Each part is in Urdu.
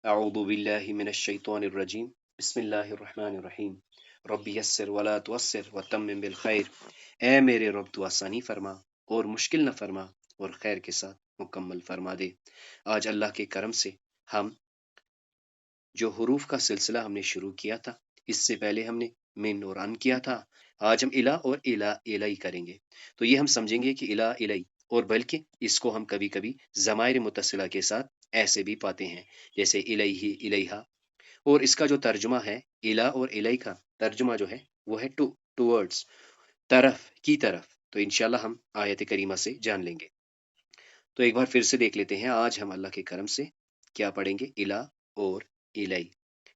اعوذ باللہ من الشیطان الرجیم بسم اللہ الرحمن الرحیم رب یسر ولا تعسر وتمم بالخیر۔ اے میرے رب تو آسانی فرما اور مشکل نہ فرما اور خیر کے ساتھ مکمل فرما دے۔ آج اللہ کے کرم سے ہم جو حروف کا سلسلہ ہم نے شروع کیا تھا، اس سے پہلے ہم نے من اور ان کیا تھا، آج ہم الہ اور الہ الہی کریں گے۔ تو یہ ہم سمجھیں گے کہ الہ الہی، اور بلکہ اس کو ہم کبھی کبھی ضمائر متصلہ کے ساتھ ایسے بھی پاتے ہیں، جیسے الہی الہا، اور اس کا جو ترجمہ ہے الہ اور الہی کا ترجمہ جو ہے وہ ہے ٹوورڈز، طرف کی طرف۔ تو انشاءاللہ ہم آیت کریمہ سے جان لیں گے۔ تو ایک بار پھر سے دیکھ لیتے ہیں، آج ہم اللہ کے کرم سے کیا پڑھیں گے؟ الہ اور الہی۔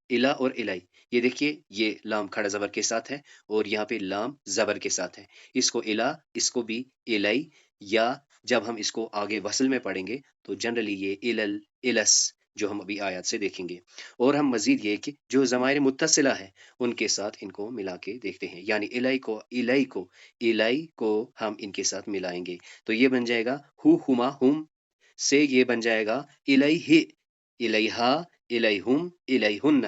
الہ اور الہی، یہ دیکھیے، یہ لام کھڑا زبر کے ساتھ ہے اور یہاں پہ لام زبر کے ساتھ ہے۔ اس کو الہ، اس کو بھی الہی، یا جب ہم اس کو آگے وصل میں پڑھیں گے تو جنرلی یہ الل، الس، جو ہم ابھی آیات سے دیکھیں گے۔ اور ہم مزید یہ کہ جو ضمائر متصلہ ہے ان کے ساتھ ان کو ملا کے دیکھتے ہیں، یعنی الہی کو ہم ان کے ساتھ ملائیں گے تو یہ بن جائے گا ہو، ہما، ہم، سے یہ بن جائے گا الہی، الہا، الہم، الہن۔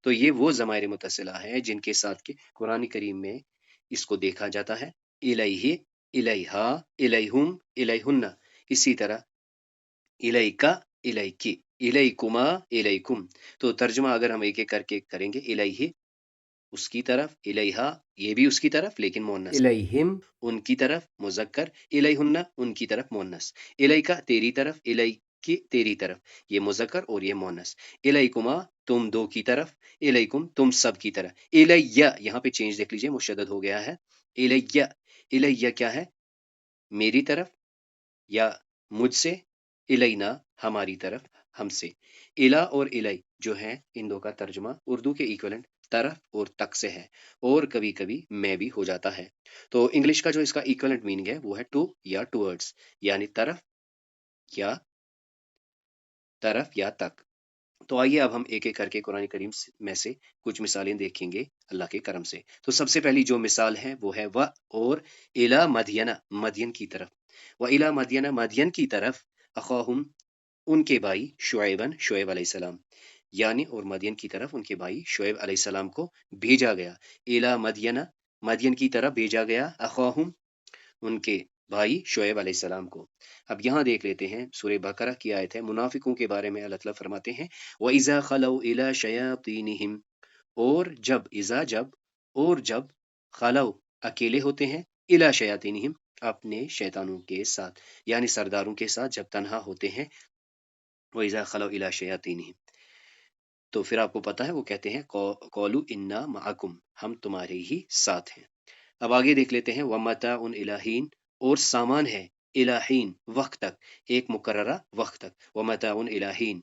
تو یہ وہ ضمائر متصلہ ہیں جن کے ساتھ کہ قرآن کریم میں اس کو دیکھا جاتا ہے، الہی، الہا، الہم، الہن۔ اسی طرح الیکا، الیکی، الیکما، الیکم۔ تو ترجمہ اگر ہم ایک ایک کر کے کریں گے، الہی اس کی طرف، الہا یہ بھی اس کی طرف لیکن مونس، الیہم ان کی طرف مذکر، الیہن ان کی طرف مونس، الیکا تیری طرف، الیکی تیری طرف یہ مذکر اور یہ مونس، الیکما تم دو کی طرف، الیکم تم سب کی طرف، الیہ یہاں پہ چینج دیکھ لیجئے، مشدد ہو گیا ہے، الیہ، الیہ کیا ہے؟ میری طرف یا مجھ سے، الینا ہماری طرف، ہم سے۔ الہ اور الہی جو ہے ان دو کا ترجمہ اردو کے ایکولنٹ طرف اور تک سے ہے، اور کبھی کبھی میں بھی ہو جاتا ہے۔ تو انگلش کا جو اس کا ایکولنٹ میننگ ہے وہ ہے ٹو یا ٹوورڈز، یعنی طرف یا تک۔ تو آئیے اب ہم ایک ایک کر کے قرآن کریم میں سے کچھ مثالیں دیکھیں گے اللہ کے کرم سے۔ تو سب سے پہلی جو مثال ہے وہ ہے و اور الی مدین، مدین کی طرف، و الی مدین مدین کی طرف، اخاہم ان کے بھائی، شعیباً شعیب علیہ السلام، یعنی اور مدین کی طرف ان کے بھائی شعیب علیہ السلام کو بھیجا گیا، الی مدین مدین کی طرف بھیجا گیا، اخاہم ان کے بھائی شعیب علیہ السلام کو۔ اب یہاں دیکھ لیتے ہیں، سورہ بقرہ کی آیت ہے، منافقوں کے بارے میں اللہ تعالیٰ فرماتے ہیں وَإِذَا خَلَوْا إِلَىٰ شَيَاطِينِهِمْ، اور جب خلو اکیلے ہوتے ہیں، اِلَىٰ شَيَاطِينِهِمْ اپنے شیطانوں کے ساتھ، یعنی سرداروں کے ساتھ جب تنہا ہوتے ہیں، وَإِذَا خَلَوْا إِلَىٰ شَيَاطِينِهِمْ، تو پھر آپ کو پتا ہے وہ کہتے ہیں قَالُوا إِنَّا مَعَكُمْ، ہم تمہارے ہی ساتھ ہیں۔ اب آگے دیکھ لیتے ہیں وَمَتَاعٌ إِلَىٰ حِينٍ، اور سامان ہے إِلَىٰ حِينٍ وقت تک، ایک مقررہ وقت تک، وَمَتَاعٌ إِلَىٰ حِينٍ۔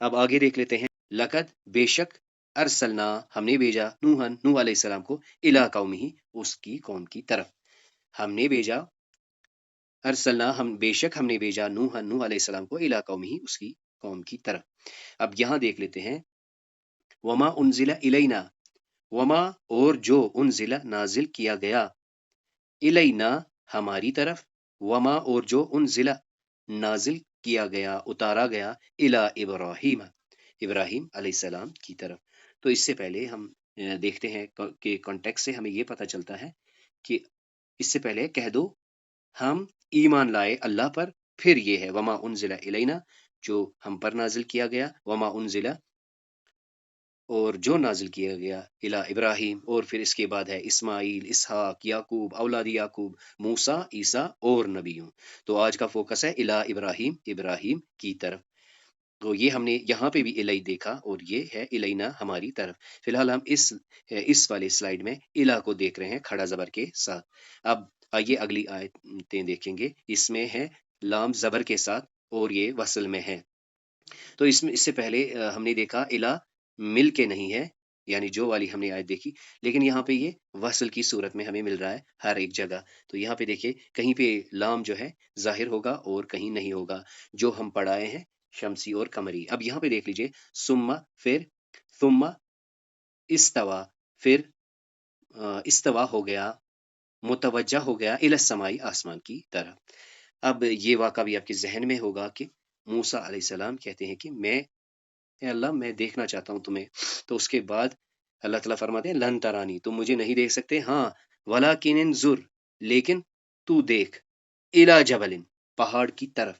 اب آگے دیکھ لیتے ہیں لقد بے شک، ارسلنا ہم نے بھیجا، نوح علیہ السلام کو، الی قومہ اس کی قوم کی طرف، ہم نے بھیجا، ارسلنا ہم بے شک ہم نے بھیجا، نوح علیہ السلام کو، الی قومہ اس کی قوم کی طرف۔ اب یہاں دیکھ لیتے ہیں وما انزل الینا، وما اور جو انزل نازل کیا گیا، الینا ہماری طرف، وما اور جو انزل نازل کیا گیا، اتارا گیا، الی ابراہیم ابراہیم علیہ السلام کی طرف۔ تو اس سے پہلے ہم دیکھتے ہیں کہ کانٹیکس سے ہمیں یہ پتہ چلتا ہے کہ اس سے پہلے کہہ دو ہم ایمان لائے اللہ پر، پھر یہ ہے وما انزل الینا جو ہم پر نازل کیا گیا، وما انزل اور جو نازل کیا گیا الی ابراہیم، اور پھر اس کے بعد ہے اسماعیل، اسحاق، یعقوب، اولاد یعقوب، موسیٰ، عیسیٰ اور نبیوں۔ تو آج کا فوکس ہے الی ابراہیم، ابراہیم کی طرف۔ تو یہ ہم نے یہاں پہ بھی الہی دیکھا، اور یہ ہے الینا ہماری طرف۔ فی الحال ہم اس والے سلائیڈ میں الہ کو دیکھ رہے ہیں کھڑا زبر کے ساتھ۔ اب آئیے اگلی آیتیں دیکھیں گے، اس میں ہے لام زبر کے ساتھ اور یہ وصل میں ہے۔ تو اس سے پہلے ہم نے دیکھا الہ مل کے نہیں ہے، یعنی جو والی ہم نے آیت دیکھی، لیکن یہاں پہ یہ وصل کی صورت میں ہمیں مل رہا ہے ہر ایک جگہ۔ تو یہاں پہ دیکھیے کہیں پہ لام جو ہے ظاہر ہوگا اور کہیں نہیں ہوگا، جو ہم پڑھائے ہیں شمسی اور قمری۔ اب یہاں پہ دیکھ لیجئے ثم، پھر ثم استوا، پھر استوا ہو گیا، متوجہ ہو گیا الی السماء آسمان کی طرف۔ اب یہ واقعہ بھی آپ کے ذہن میں ہوگا کہ موسیٰ علیہ السلام کہتے ہیں کہ میں اے اللہ میں دیکھنا چاہتا ہوں تمہیں. تو اس کے بعد اللہ تعالیٰ فرماتے ہیں لن ترانی، تم مجھے نہیں دیکھ سکتے، ہاں ولاکن انظر، لیکن تو دیکھ، الی جبل، پہاڑ کی طرف،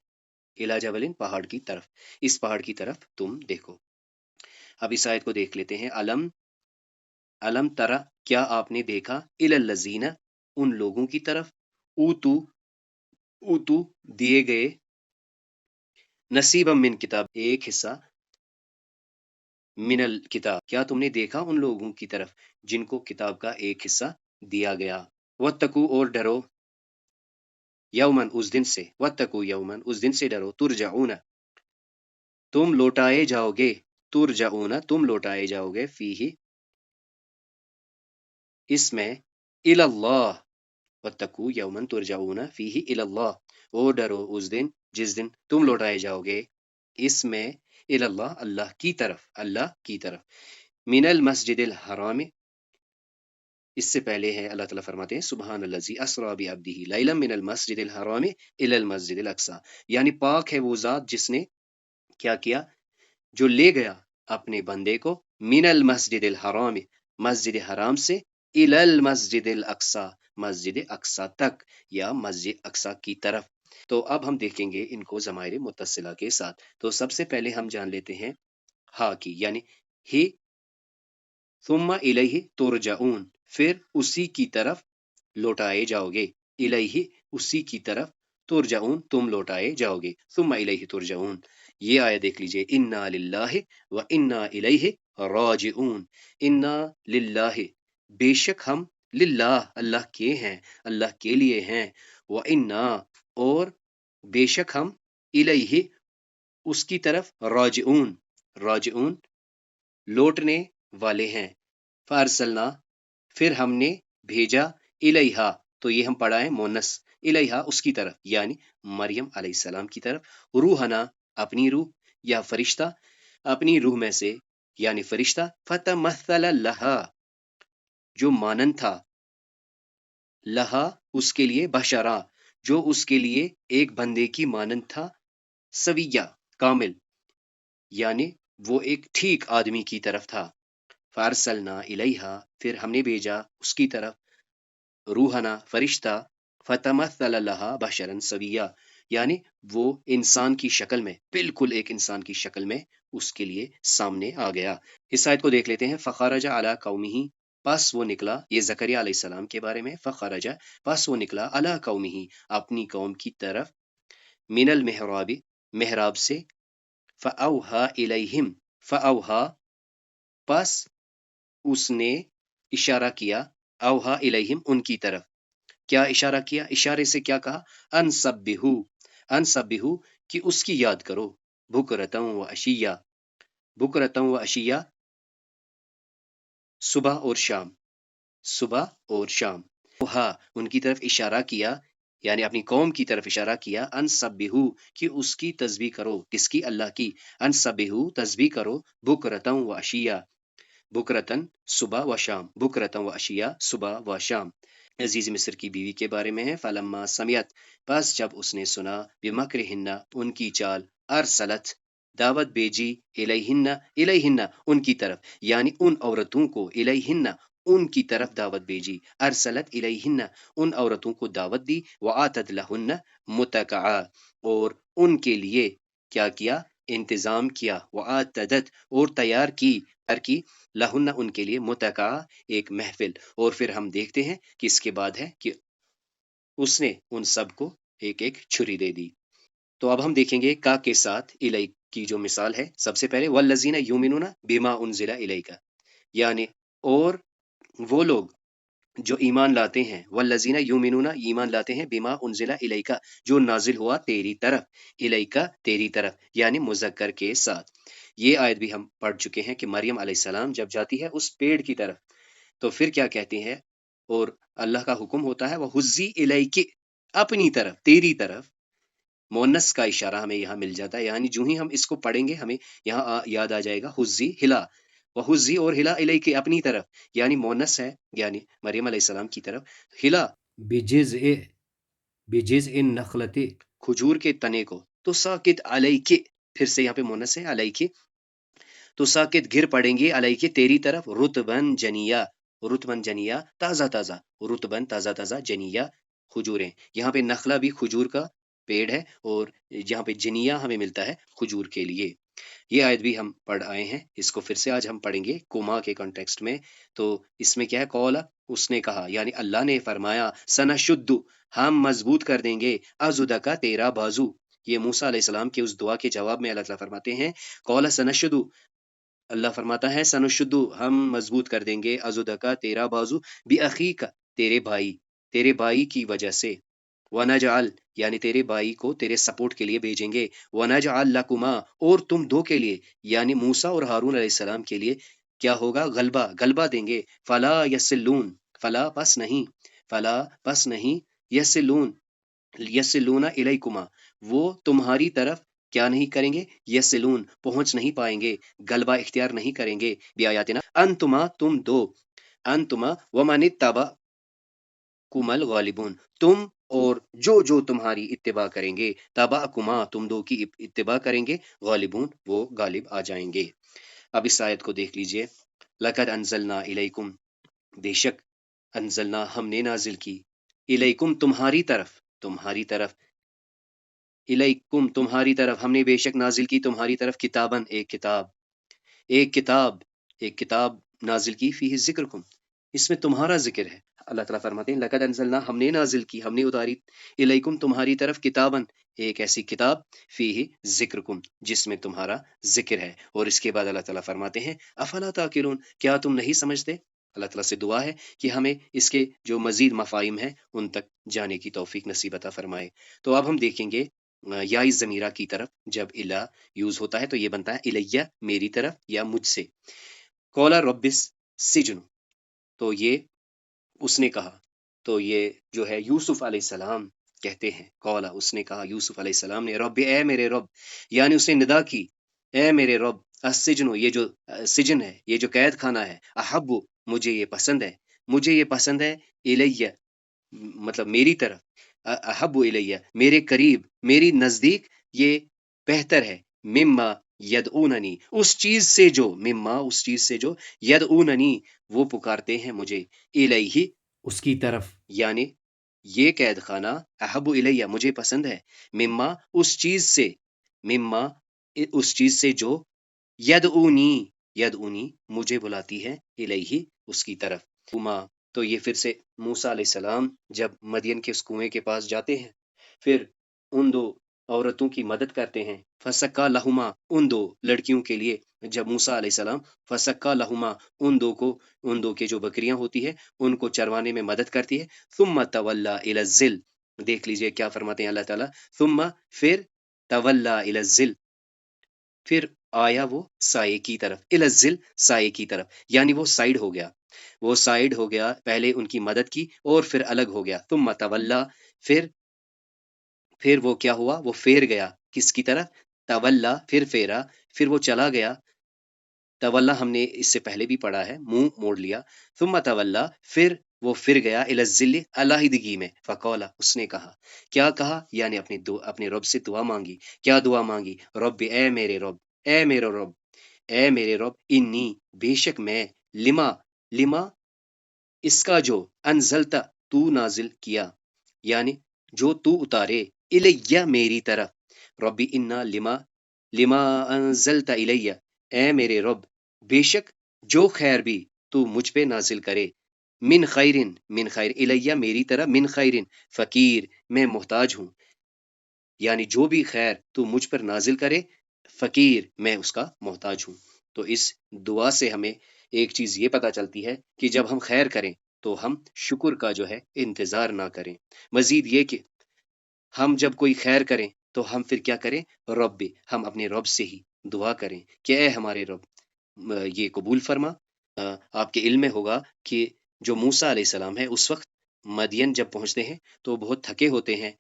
الی جبل، پہاڑ کی طرف، اس پہاڑ کی طرف تم دیکھو. اب اس آیت کو دیکھ لیتے ہیں. علم ترا، کیا آپ نے دیکھا، الی الذین، ان لوگوں کی طرف، اوتو، اوتو دیے گئے، نصیبا من کتاب، ایک حصہ، من الکتاب، کیا تم نے دیکھا ان لوگوں کی طرف جن کو کتاب کا ایک حصہ دیا گیا. واتقوا، اور ڈرو، یومن، اس دن سے، واتقوا یومن، اس دن سے ڈرو، ترجعون، تم لوٹائے جاؤ گے، ترجعون، تم لوٹائے جاؤ گے، فیہ، اس میں، الی اللہ، واتقوا یومن ترجعون فیہ الی اللہ، اور ڈرو اس دن جس دن تم لوٹائے جاؤ گے، اس میں، الی اللہ، اللہ کی طرف، اللہ کی طرف. من المسجد الحرام، اس سے پہلے ہے اللہ تعالیٰ فرماتے ہیں سبحان الذی اسری بعبدہ لیلا من المسجد الحرام الی المسجد الاقصی، یعنی پاک ہے وہ ذات جس نے کیا کیا، جو لے گیا اپنے بندے کو، من المسجد الحرام، مسجد حرام سے، الی المسجد الاقصی، مسجد اقصی تک، یا مسجد اقصی کی طرف. تو اب ہم دیکھیں گے ان کو ضمائر متصلہ کے ساتھ. تو سب سے پہلے ہم جان لیتے ہیں ہا کی، یعنی ہی، ثم الیہ ترجعون، پھر اسی کی طرف لوٹائے جاؤ گے، الیہ، اسی کی طرف، ترجعون، تم لوٹائے جاؤ گے، ثم الیہ ترجعون. یہ آیت دیکھ لیجئے، انا للہ و انا الیہ راجعون. انا للہ، بے شک ہم، للہ، اللہ کے ہیں، اللہ کے لیے ہیں، و انا، اور بے شک ہم، الیہ، اس کی طرف، راجعون، راجعون، لوٹنے والے ہیں. فارسلنا، پھر ہم نے بھیجا، الیہا، تو یہ ہم پڑھا ہے مونس، الیہا، اس کی طرف، یعنی مریم علیہ السلام کی طرف، روحنا، اپنی روح، یا فرشتہ، اپنی روح میں سے، یعنی فرشتہ، فتمثل لہا، جو مانند تھا، لہا، اس کے لیے، بشرا، جو اس کے لیے ایک بندے کی مانند تھا، سویہ، کامل، یعنی وہ ایک ٹھیک آدمی کی طرف تھا. فارسلنا الیہا، پھر ہم نے بھیجا اس کی طرف، روحنا، فرشتہ، فتمثل لہا بشرا سویا، یعنی وہ انسان کی شکل میں، بالکل ایک انسان کی شکل میں اس کے لیے سامنے آ گیا. اس آیت کو دیکھ لیتے ہیں. فخرج علی قومہ، پس وہ نکلا، یہ زکریا علیہ السلام کے بارے میں، فخرج، پس وہ نکلا، علی قومہ، اپنی قوم کی طرف، من المحراب، محراب سے، فاوحا الیہم، فاوحا، پس اس نے اشارہ کیا، اوہا الیہم، ان کی طرف، کیا اشارہ کیا، اشارے سے کیا کہا، ان سبہو، ان سبہو، کہ اس کی یاد کرو، بکرتم و عشیہ، بکرتم و عشیہ، صبح اور شام، صبح اور شام. اوہا، ان کی طرف اشارہ کیا، یعنی اپنی قوم کی طرف اشارہ کیا، ان سبہو، کہ اس کی تسبیح کرو، کس کی، اللہ کی، ان سبہو، تسبیح کرو، بکرتم و عشیہ، بکرتن، صبح و شام، بکرتن و عشیہ، صبح و شام. عزیز مصر کی بیوی کے بارے میں ہے. فلما سمیت، پس جب اس نے سنا، بمکرہن، ان کی چال، ارسلت، دعوت بھیجی، الیہن، الیہن، ان کی طرف، یعنی ان عورتوں کو، الیہن، ان کی طرف دعوت بھیجی، ارسلت الیہن، ان عورتوں کو دعوت دی، وآتت لہن متکعا، اور ان کے لیے کیا کیا، انتظام کیا، وآتدت، اور تیار کی لہن، ان کے لیے، متکع، ایک محفل. اور پھر ہم دیکھتے ہیں کہ اس کے بعد ہے کہ اس نے ان سب کو ایک ایک چھری دے دی. تو اب ہم دیکھیں گے کا کے ساتھ الی کی جو مثال ہے. سب سے پہلے والذین یؤمنون بما انزل الیک، یعنی اور وہ لوگ جو ایمان لاتے ہیں، والذین یؤمنون، ایمان لاتے ہیں، بما انزل الیک، جو نازل ہوا تیری طرف، الیک، تیری طرف، یعنی مذکر کے ساتھ. یہ آیت بھی ہم پڑھ چکے ہیں کہ مریم علیہ السلام جب جاتی ہے اس پیڑ کی طرف، تو پھر کیا کہتی ہے، اور اللہ کا حکم ہوتا ہے، وہ حزی الیک، اپنی طرف، تیری طرف. مونس کا اشارہ ہمیں یہاں مل جاتا ہے، یعنی جو ہی ہم اس کو پڑھیں گے ہمیں یہاں یاد آ جائے گا حزی، ہلا، وہ حزی، اور ہلا الیک، اپنی طرف، یعنی مونس ہے، یعنی مریم علیہ السلام کی طرف، ہلا، بجزء، بجزء النخلۃ، کھجور کے تنے کو، تو ساکت علیک، پھر سے یہاں پہ مونس ہے، علیک، تو ساکت گر پڑیں گے علیہ تیری طرف رطبن جنیا، رطبن جنیا تازہ تازہ، رطبن تازہ تازہ جنیا کھجوریں، یہاں پہ نخلا بھی کھجور کا پیڑ ہے، اور یہاں پہ جنیا ہمیں ملتا ہے کھجور کے لیے۔ یہ آیت بھی ہم پڑھ آئے ہیں، اس کو پھر سے آج ہم پڑھیں گے کوما کے کانٹیکسٹ میں۔ تو اس میں کیا ہے، قولا اس نے کہا، یعنی اللہ نے فرمایا، سنشد ہم مضبوط کر دیں گے، ازدا کا تیرا بازو۔ یہ موسیٰ علیہ السلام کے اس دعا کے جواب میں اللہ تعالیٰ فرماتے ہیں، قولا سنشد، اللہ فرماتا ہے سنشد ہم مضبوط کر دیں گے، ازدا کا تیرا بازو، بھی کا تیرے بھائی کی وجہ سے، ونجعل یعنی تیرے بھائی کو تیرے سپورٹ کے لیے بھیجیں گے، ونجعل لکما اور تم دو کے لیے، یعنی موسیٰ اور ہارون علیہ السلام کے لیے کیا ہوگا، غلبہ دیں گے، فلا یسلون، فلا پس نہیں، یسلون الیکما وہ تمہاری طرف کیا نہیں کریں گے، یسلون پہنچ نہیں پائیں گے، غلبہ اختیار نہیں کریں گے، بیایاتنا انتما تم دو، انتما ومن اتبعکم الغالبون تم اور جو تمہاری اتباع کریں گے، تبعکما تم دو کی اتباع کریں گے، غالبون وہ غالب آ جائیں گے۔ اب اس آیت کو دیکھ لیجئے، لقد انزلنا الیکم بے شک انزلنا ہم نے نازل کی، الیکم تمہاری طرف الیکم تمہاری طرف ہم نے بے شک نازل کی تمہاری طرف، کتابن ایک کتاب نازل کی، فیہ ذکرکم اس میں تمہارا ذکر ہے۔ اللہ تعالیٰ فرماتے ہیں لقد انزلنا ہم نے نازل کی، ہم نے اتاری، الیکم تمہاری طرف، کتابن ایک ایسی کتاب، فیہ ذکرکم جس میں تمہارا ذکر ہے۔ اور اس کے بعد اللہ تعالیٰ فرماتے ہیں افلا تعقلون کیا تم نہیں سمجھتے؟ اللہ تعالیٰ سے دعا ہے کہ ہمیں اس کے جو مزید مفاہیم ہیں ان تک جانے کی توفیق نصیب عطا فرمائے۔ تو اب ہم دیکھیں گے یا اس ضمیرہ کی طرف جب الا یوز ہوتا ہے تو یہ بنتا ہے الیہ میری طرف یا مجھ سے۔ قولا ربس سجن تو یہ اس نے کہا، تو یہ جو ہے یوسف علیہ السلام کہتے ہیں، قولا اس نے کہا، یوسف علیہ السلام نے، رب اے میرے رب، یعنی اس نے ندا کی، اے میرے رب، السجن یہ جو سجن ہے، یہ جو قید خانہ ہے، احب مجھے یہ پسند ہے، الیہ مطلب میری طرف، احب الیہ میرے قریب، میری نزدیک یہ بہتر ہے، مما یدعوننی اس چیز سے جو یدعوننی وہ پکارتے ہیں مجھے، الیہ اس کی طرف، یعنی یہ قید خانہ احب الیہ مجھے پسند ہے، مما اس چیز سے جو یدعونی مجھے بلاتی ہے، الیہ اس کی طرف۔ تو یہ پھر سے موسیٰ علیہ السلام جب مدین کے اس کنویں کے پاس جاتے ہیں، پھر ان دو عورتوں کی مدد کرتے ہیں، فسکا لہما ان دو لڑکیوں کے لیے، جب موسیٰ علیہ السلام فسکا لہما ان دو کے جو بکریاں ہوتی ہے ان کو چروانے میں مدد کرتی ہے، ثم تولا الی الظل دیکھ لیجئے کیا فرماتے ہیں اللہ تعالیٰ، ثم پھر تولا الی الظل پھر آیا وہ سائے کی طرف، الی الظل سائے کی طرف، یعنی وہ سائیڈ ہو گیا، پہلے ان کی مدد کی اور پھر الگ ہو گیا، ثم تولا پھر وہ کیا ہوا، وہ پھیر گیا کس کی طرف، تولا پھر پھیرا، پھر وہ چلا گیا، تولا ہم نے اس سے پہلے بھی پڑھا ہے، منہ موڑ لیا، ثم تولا پھر وہ پھر گیا الی الظل علیحدگی میں، فقولا اس نے کہا، کیا کہا، یعنی اپنے رب سے دعا مانگی، کیا دعا مانگی، رب اے میرے رب انی بے شک میں، لما اس کا جو انزلتا تو نازل کیا، یعنی جو تو اتارے، الیہ میری طرف، ربی انا لما انزلتا الیہ اے میرے رب بے شک جو خیر بھی تو مجھ پہ نازل کرے، من خیر الیہ میری طرف، من خیر فقیر میں محتاج ہوں، یعنی جو بھی خیر تو مجھ پر نازل کرے، فقیر میں اس کا محتاج ہوں۔ تو اس دعا سے ہمیں ایک چیز یہ پتہ چلتی ہے کہ جب ہم خیر کریں تو ہم شکر کا جو ہے انتظار نہ کریں، مزید یہ کہ ہم جب کوئی خیر کریں تو ہم پھر کیا کریں، رب ہم اپنے رب سے ہی دعا کریں کہ اے ہمارے رب یہ قبول فرما۔ آپ کے علم میں ہوگا کہ جو موسیٰ علیہ السلام ہے اس وقت مدین جب پہنچتے ہیں تو بہت تھکے ہوتے ہیں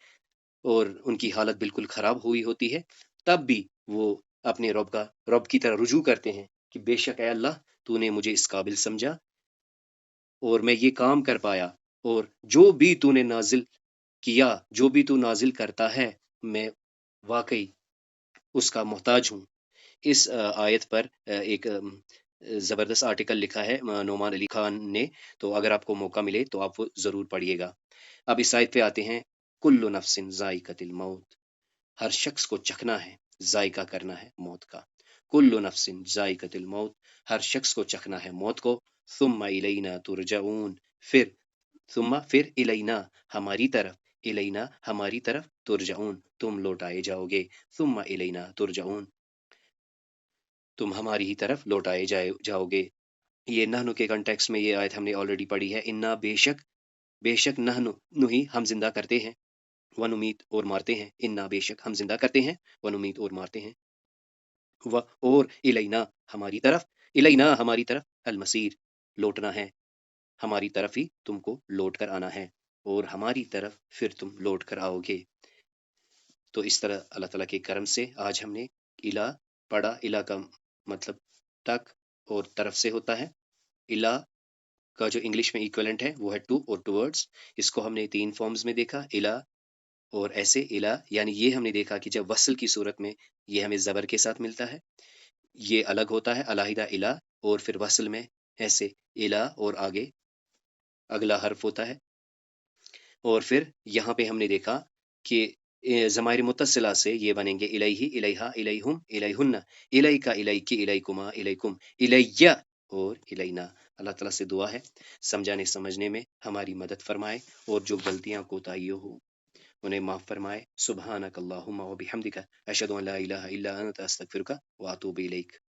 اور ان کی حالت بالکل خراب ہوئی ہوتی ہے، تب بھی وہ اپنے رب کی طرح رجوع کرتے ہیں کہ بے شک اے اللہ تو نے مجھے اس قابل سمجھا اور میں یہ کام کر پایا، اور جو بھی تو نے نازل کیا، جو بھی تو نازل کرتا ہے میں واقعی اس کا محتاج ہوں، اس آیت پر ایک زبردست آرٹیکل لکھا ہے نعمان علی خان نے، تو اگر آپ کو موقع ملے تو آپ وہ ضرور پڑھیے گا۔ اب اس آیت پہ آتے ہیں، کل نفس ذائقۃ الموت، ہر شخص کو چکھنا ہے، ذائقہ کرنا ہے موت کا۔ کل نفس ذائقۃ الموت، ہر شخص کو چکھنا ہے موت کو۔ ثم الینا ترجعون، پھر الینا، ہماری طرف، الینا ہماری طرف، ترجعون تم لوٹائے جاؤ گے، ثم الینا ترجعون تم ہماری ہی طرف لوٹائے جاؤ گے۔ یہ نحن کے کنٹیکس میں یہ آیت ہم نے آلریڈی پڑھی ہے، انا بے شک نحن نحی ہم زندہ کرتے ہیں، ونمیت اور مارتے ہیں، انا بے شک ہم زندہ کرتے ہیں، ونمیت اور مارتے ہیں، اور الینا ہماری طرف، الینا ہماری طرف المصیر لوٹنا ہے، ہماری طرف ہی تم کو لوٹ کر آنا ہے، اور ہماری طرف پھر تم لوٹ کر آؤ گے۔ تو اس طرح اللہ تعالیٰ کے کرم سے آج ہم نے الہ پڑھا۔ الہ کا مطلب تک اور طرف سے ہوتا ہے، الہ کا جو انگلش میں ایکویلنٹ ہے وہ ہے ٹو اور ٹورڈز۔ اس کو ہم نے 3 فارمز میں دیکھا، الہ اور ایسے الہ، یعنی یہ ہم نے دیکھا کہ جب وصل کی صورت میں یہ ہمیں زبر کے ساتھ ملتا ہے، یہ الگ ہوتا ہے علیحدہ الہ، اور پھر وصل میں ایسے الہ اور آگے اگلا حرف ہوتا ہے۔ اور پھر یہاں پہ ہم نے دیکھا کہ ضمائر متصلہ سے یہ بنیں گے الیہ، الیہا، الیہم، الیہن، الیک، الیک، الیکما، الیکم، الیہ اور الینا۔ اللہ تعالیٰ سے دعا ہے سمجھانے سمجھنے میں ہماری مدد فرمائے، اور جو غلطیاں کوتاہیاں ہوں انہیں معاف فرمائے۔ سبحانک اللہم و بحمدک، اشہد ان لا الہ الا انت، استغفرک و اتوب الیک۔